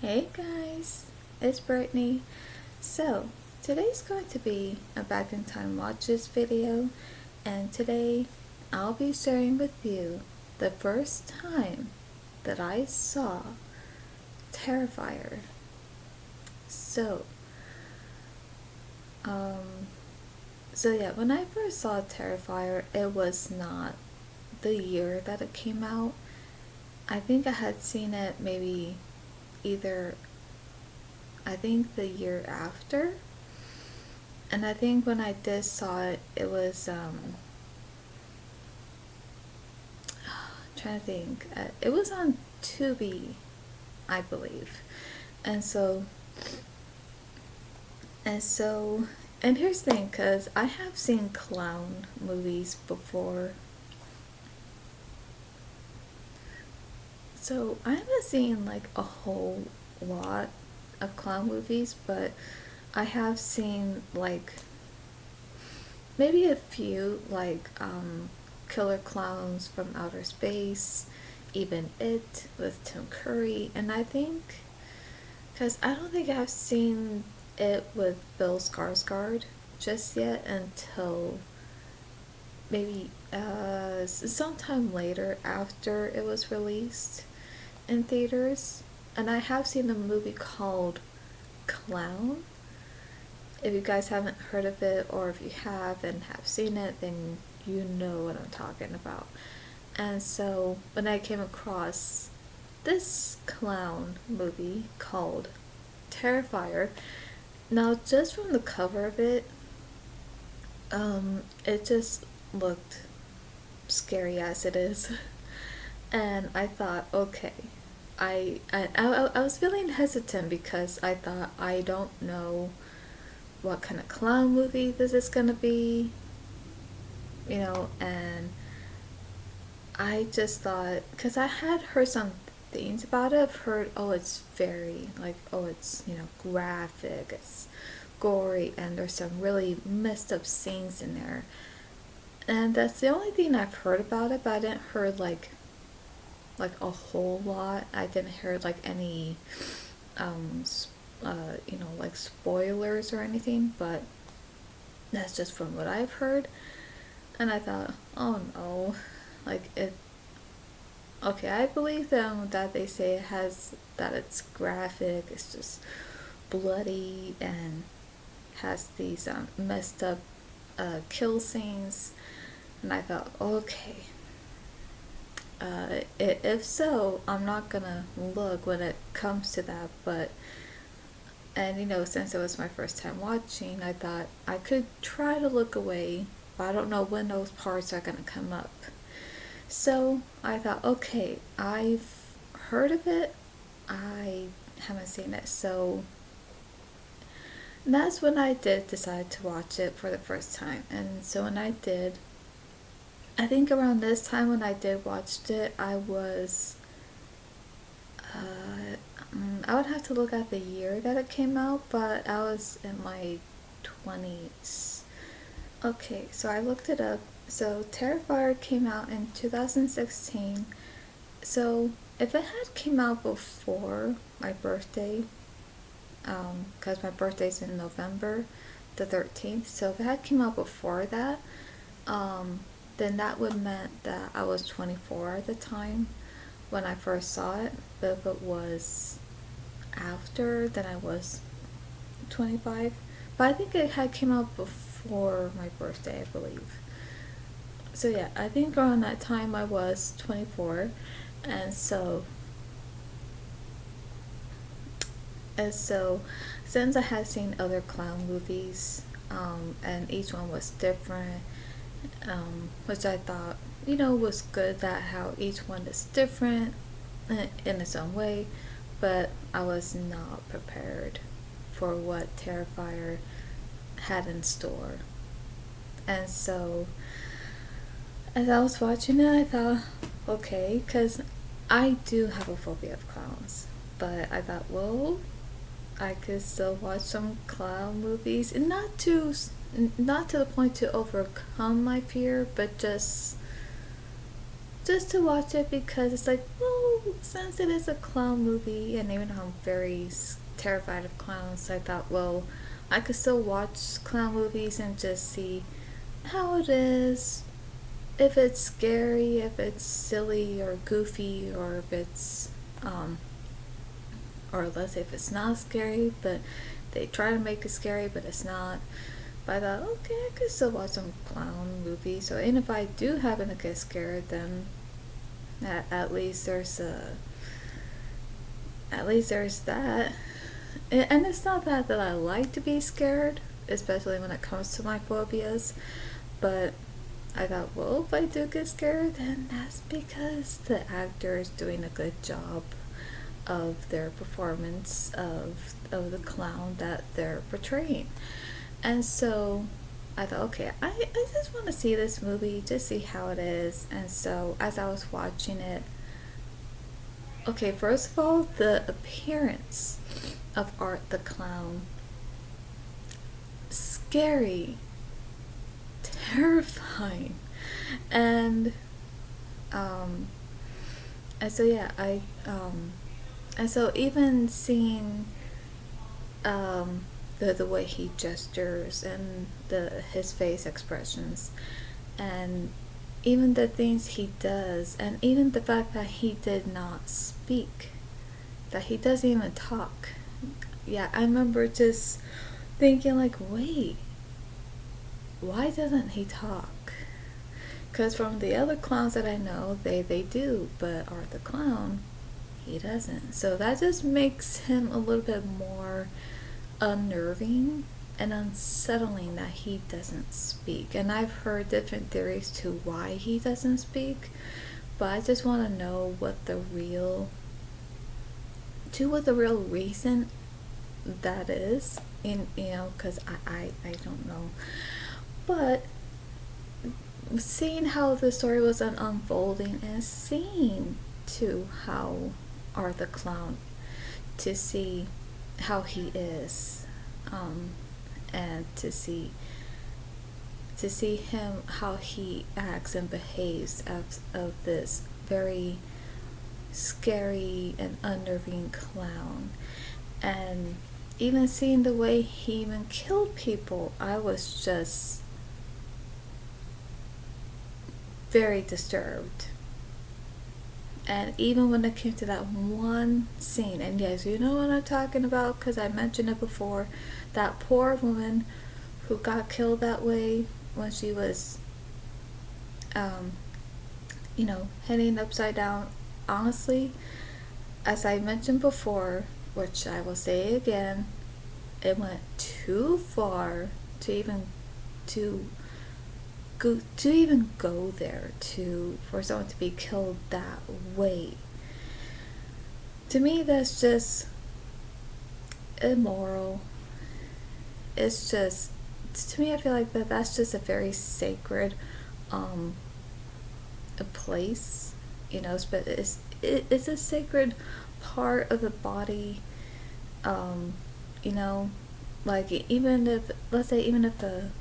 Hey guys, it's Brittany. So, today's going to be a back in time watches video, and today I'll be sharing with you the first time that I saw Terrifier. So, um, yeah, when I first saw Terrifier, it was not the year that it came out. I think I had seen it maybe either I think the year after, and I think when I did saw it, it was trying to think, it was on Tubi, I believe, and so and so and here's the thing, cause I have seen clown movies before, so I haven't seen like a whole lot of clown movies, but I have seen like maybe a few, like Killer Clowns from Outer Space, even It with Tim Curry, and I think, because I don't think I've seen it with Bill Skarsgård just yet until maybe sometime later after it was released in theaters. And I have seen a movie called Clown. If you guys haven't heard of it, or if you have and have seen it, then you know what I'm talking about. And so when I came across this clown movie called Terrifier, now just from the cover of it, it just looked scary as it is. And I thought, okay, I was feeling hesitant because I thought, I don't know what kind of clown movie this is gonna be, and I just thought, because I had heard some things about it. I've heard, oh, it's very, like, oh, it's, graphic, it's gory, and there's some really messed up scenes in there. And that's the only thing I've heard about it, but I didn't heard, like a whole lot. I didn't hear, like, any, like spoilers or anything, but that's just from what I've heard. And I thought, oh no, like okay, I believe them that they say that it's graphic, it's just bloody and has these messed up kill scenes. And I thought, okay, if so, I'm not gonna look when it comes to that. But, and since it was my first time watching, I thought I could try to look away, but I don't know when those parts are gonna come up. So I thought, okay, I've heard of it, I haven't seen it. So that's when I did decide to watch it for the first time. And so when I did, I think around this time when I did watched it, I was, I would have to look at the year that it came out, but I was in my 20s. Okay, so I looked it up. So Terrifier came out in 2016. So if it had came out before my birthday, because my birthday's in November the 13th, so if it had came out before that, then that would meant that I was 24 at the time when I first saw it. But if it was after, then I was 25. But I think it had came out before my birthday, I believe. So yeah, I think around that time I was 24. And so since I had seen other clown movies, and each one was different, which I thought, was good, that how each one is different in its own way, but I was not prepared for what Terrifier had in store. And so as I was watching it, I thought, okay, because I do have a phobia of clowns, but I thought, well, I could still watch some clown movies, and not to the point to overcome my fear, but just to watch it, because it's like, well, since it is a clown movie, and even though I'm very terrified of clowns, I thought, well, I could still watch clown movies and just see how it is. If it's scary, if it's silly or goofy, or if it's, or let's say if it's not scary, but they try to make it scary, but it's not. But I thought, okay, I could still watch some clown movies. So, and if I do happen to get scared, then at least there's that. And it's not that I like to be scared, especially when it comes to my phobias. But I thought, well, if I do get scared, then that's because the actor is doing a good job of their performance of the clown that they're portraying. And so I thought, okay, I just want to see this movie, just see how it is. And so as I was watching it, okay, first of all, the appearance of Art the Clown, scary, terrifying, and and so yeah, and so even seeing the way he gestures and his face expressions, and even the things he does, and even the fact that he did not speak, that he doesn't even talk. Yeah, I remember just thinking like, wait, why doesn't he talk? Because from the other clowns that I know, they do, but Art the Clown, he doesn't. So that just makes him a little bit more unnerving and unsettling that he doesn't speak. And I've heard different theories to why he doesn't speak, but I just want to know what the real reason that is, because I don't know. But seeing how the story was unfolding, and seeing to how Art the Clown, to see how he is, and to see him, how he acts and behaves of this very scary and unnerving clown, and even seeing the way he even killed people, I was just very disturbed. And even when it came to that one scene, and yes, you know what I'm talking about, because I mentioned it before, that poor woman who got killed that way when she was, heading upside down. Honestly, as I mentioned before, which I will say again, it went too far to even go there, for someone to be killed that way. To me, that's just immoral. It's just, to me, I feel like that's just a very sacred a place, but it's a sacred part of the body, like, even if, let's say, even if a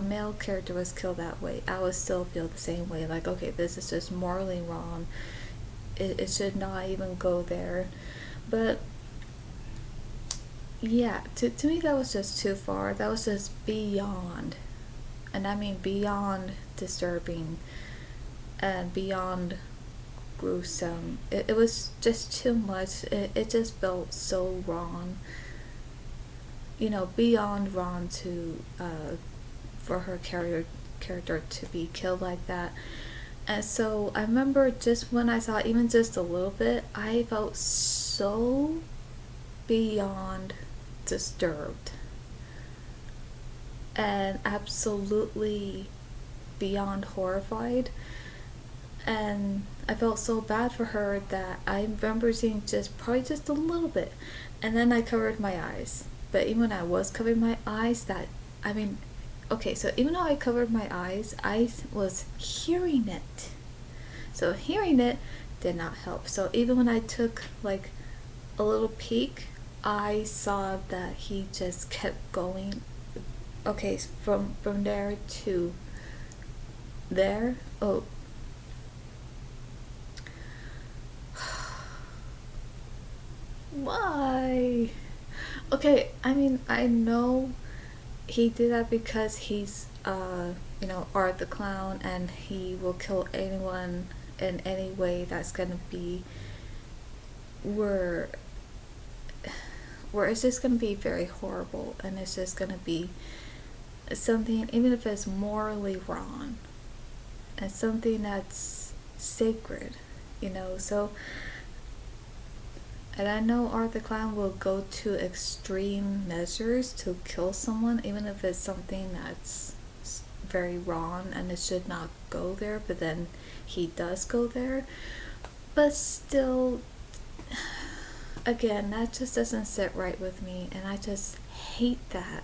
male character was killed that way, I would still feel the same way. Like, okay, this is just morally wrong. It should not even go there. But yeah, to me that was just too far. That was just beyond, and I mean beyond disturbing and beyond gruesome. It was just too much. It just felt so wrong. Beyond wrong to for her character to be killed like that. And so I remember just when I saw even just a little bit, I felt so beyond disturbed and absolutely beyond horrified. And I felt so bad for her that I remember seeing probably just a little bit, and then I covered my eyes. But even when I was covering my eyes, okay, so even though I covered my eyes, I was hearing it. So hearing it did not help. So even when I took like a little peek, I saw that he just kept going. Okay, from there to there. Oh. Okay, I mean, I know he did that because he's, Art the Clown, and he will kill anyone in any way that's gonna be where it's just gonna be very horrible, and it's just gonna be something, even if it's morally wrong, and something that's sacred, So, and I know Art the Clown will go to extreme measures to kill someone, even if it's something that's very wrong and it should not go there, but then he does go there. But still, again, that just doesn't sit right with me, and I just hate that.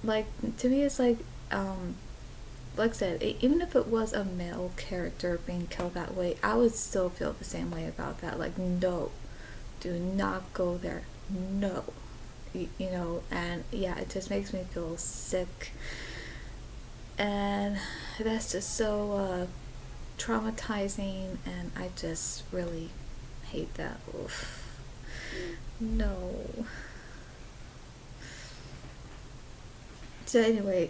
Like, to me, it's like I said, even if it was a male character being killed that way, I would still feel the same way about that. Like, no, do not go there. No. And yeah, it just makes me feel sick. And that's just so traumatizing, and I just really hate that. Oof. No. So anyway,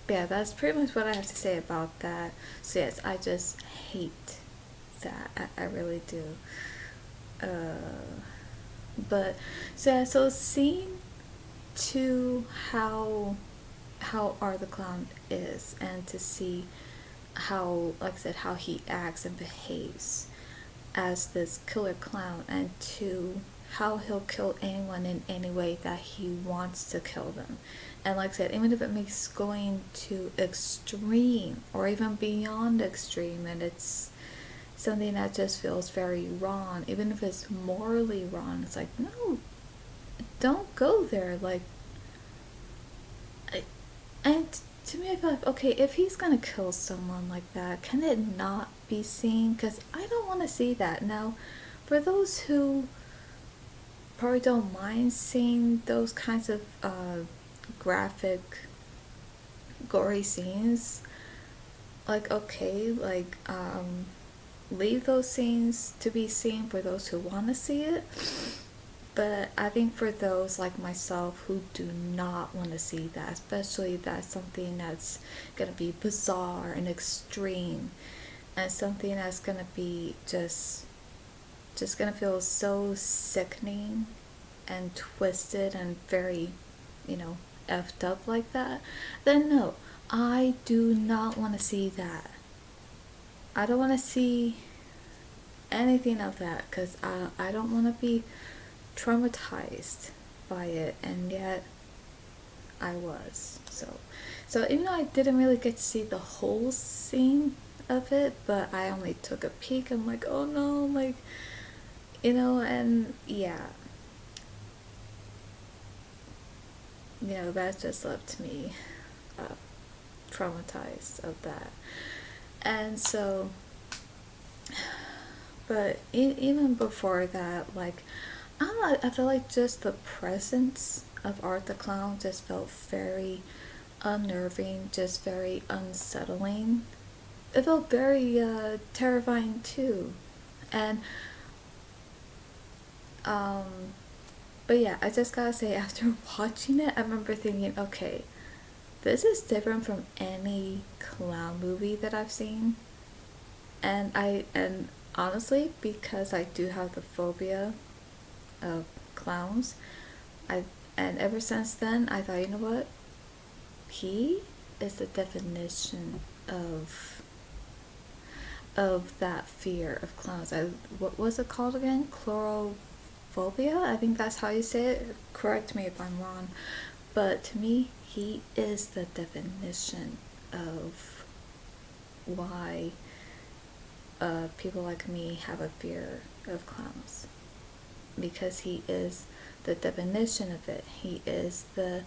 yeah, that's pretty much what I have to say about that. So yes, I just hate that. I really do. But so yeah, so seeing to how Art the Clown is, and to see how, like I said, how he acts and behaves as this killer clown, and to how he'll kill anyone in any way that he wants to kill them. And like I said, even if it makes going to extreme or even beyond extreme, and it's something that just feels very wrong, even if it's morally wrong, it's like, no, don't go there. Like, and to me, I feel like, okay, if he's gonna kill someone like that, can it not be seen? Because I don't want to see that. Now, for those who probably don't mind seeing those kinds of graphic, gory scenes, like, okay, like, leave those scenes to be seen for those who want to see it. But I think for those like myself who do not want to see that, especially that's something that's gonna be bizarre and extreme, and something that's gonna be just gonna feel so sickening and twisted and very, effed up like that, then no, I do not want to see that. I don't want to see anything of that, because I don't want to be traumatized by it, and yet I was. So even though I didn't really get to see the whole scene of it, but I only took a peek, I'm like, oh no, like, and yeah, that just left me uh, traumatized of that. And so, but even before that, like, I don't know, I feel like just the presence of Art the Clown just felt very unnerving, just very unsettling. It felt very terrifying too. And, um, but yeah, I just gotta say, after watching it, I remember thinking, okay, this is different from any clown movie that I've seen. And honestly, because I do have the phobia of clowns, I and ever since then I thought, you know what? He is the definition of that fear of clowns. What was it called again? Chlorophobia? I think that's how you say it. Correct me if I'm wrong. But to me, he is the definition of why people like me have a fear of clowns. Because he is the definition of it. He is the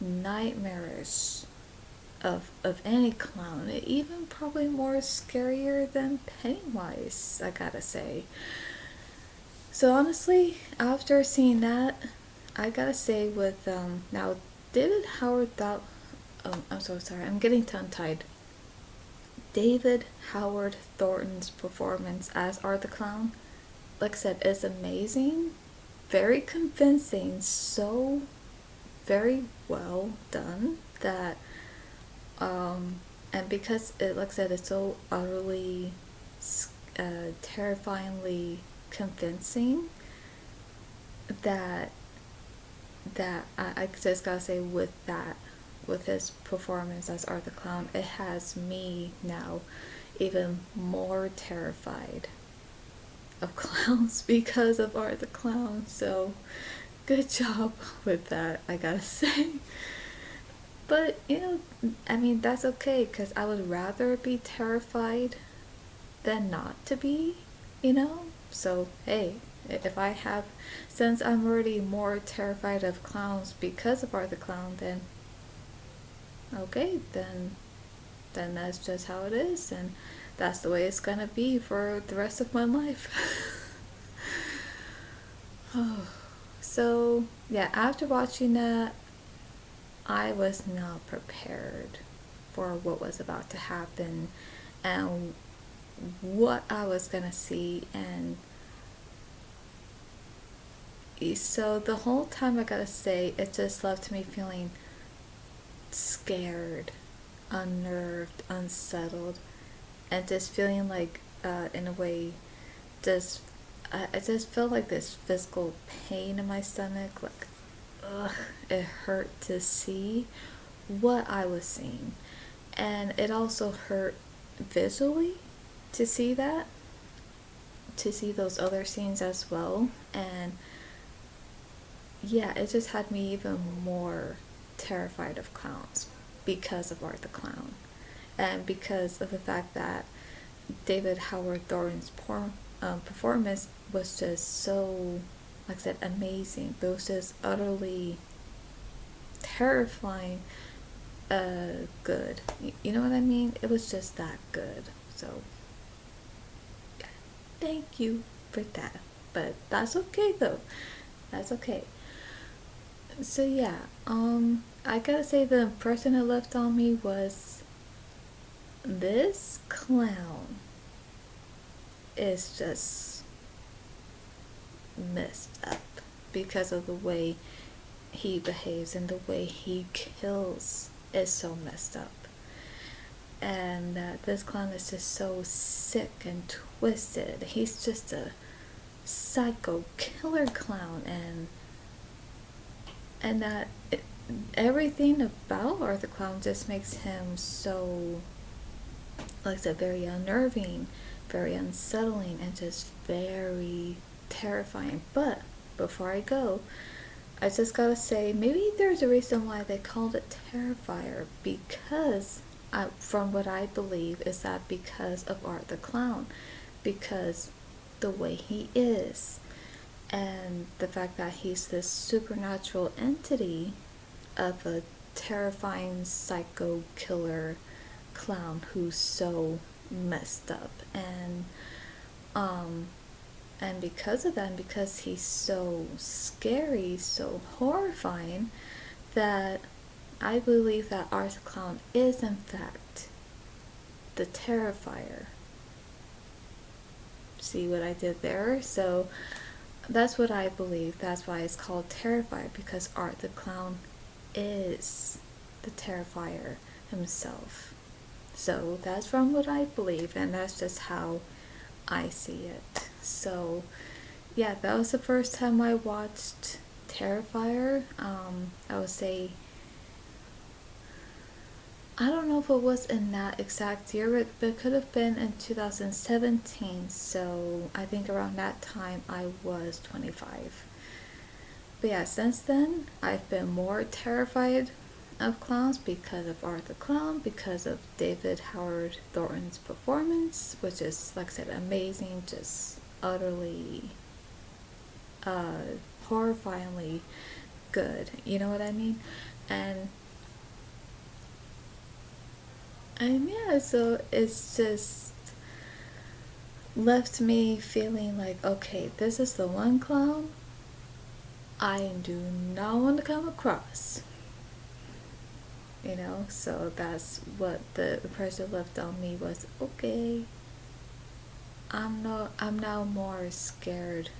nightmarish of any clown. Even probably more scarier than Pennywise, I gotta say. So honestly, after seeing that, I gotta say with now David Howard thought, I'm so sorry, I'm getting tongue tied. David Howard Thornton's performance as Art the Clown, like I said, is amazing. very convincing, so very well done that and because it, like I said, it's so utterly terrifyingly convincing that I just gotta say, with that, with his performance as Art the Clown, it has me now even more terrified of clowns because of Art the Clown. So good job with that, I gotta say. But I mean, that's okay, because I would rather be terrified than not to be, So hey, if I have, since I'm already more terrified of clowns because of Art the Clown, then okay, then that's just how it is, and that's the way it's gonna be for the rest of my life. So yeah, after watching that, I was not prepared for what was about to happen and what I was gonna see. And so the whole time, I gotta say, it just left me feeling scared, unnerved, unsettled, and just feeling like, in a way, just I just felt like this physical pain in my stomach. Like, ugh, it hurt to see what I was seeing, and it also hurt visually to see that, to see those other scenes as well. And yeah, it just had me even more terrified of clowns because of Art the Clown, and because of the fact that David Howard Thornton's performance was just so, like I said, amazing. But it was just utterly terrifying. Good. You know what I mean? It was just that good. So, yeah, thank you for that. But that's okay though. That's okay. So yeah, I gotta say, the impression it left on me was, this clown is just messed up because of the way he behaves, and the way he kills is so messed up. And this clown is just so sick and twisted. He's just a psycho killer clown, and that everything about Art the Clown just makes him so, like I said, very unnerving, very unsettling, and just very terrifying. But before I go, I just gotta say, maybe there's a reason why they called it Terrifier, because from what I believe, is that because of Art the Clown, because the way he is, and the fact that he's this supernatural entity of a terrifying psycho killer clown who's so messed up. And because of that, and because he's so scary, so horrifying, that I believe that Art the Clown is in fact the Terrifier. See what I did there? So that's what I believe. That's why it's called Terrifier, because Art the Clown is the Terrifier himself. So that's from what I believe, and that's just how I see it. So yeah, that was the first time I watched Terrifier. I would say, I don't know if it was in that exact year, but it could have been in 2017. So I think around that time I was 25. But yeah, since then I've been more terrified of clowns because of Art the Clown, because of David Howard Thornton's performance, which is, like I said, amazing, just utterly horrifyingly good. You know what I mean? And yeah, so it's just left me feeling like, okay, this is the one clown I do not want to come across. So that's what the impression left on me was, okay, I'm now more scared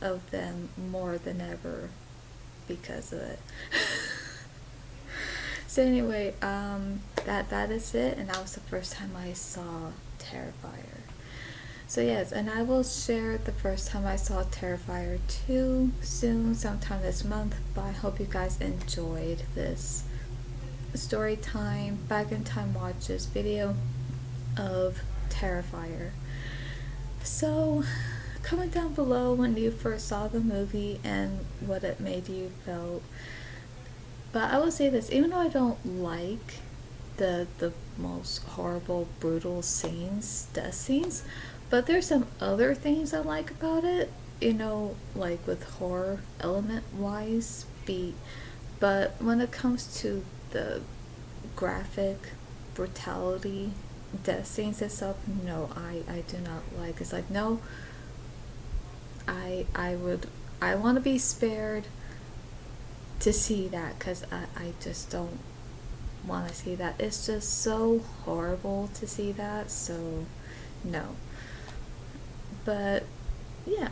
of them more than ever because of it. So anyway, that is it, and that was the first time I saw Terrifier. So yes, and I will share the first time I saw Terrifier 2 soon, sometime this month, but I hope you guys enjoyed this story time, back in time watches video of Terrifier. So comment down below when you first saw the movie and what it made you feel. But I will say this, even though I don't like the most horrible, brutal scenes, death scenes, but there's some other things I like about it, you know, like with horror element wise, but when it comes to the graphic brutality death scenes itself, no, I do not like. It's like, no, I want to be spared to see that, because I just don't want to see that. It's just so horrible to see that, so no. But yeah,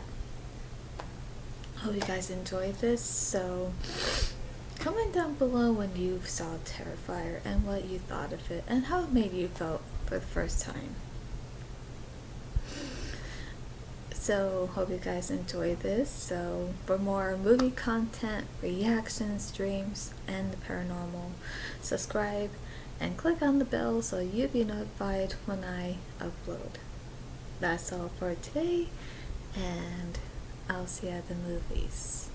hope you guys enjoyed this. So comment down below when you saw Terrifier and what you thought of it and how it made you feel for the first time. So hope you guys enjoyed this. So for more movie content, reactions, streams, and the paranormal, subscribe and click on the bell so you'll be notified when I upload. That's all for today, and I'll see you at the movies.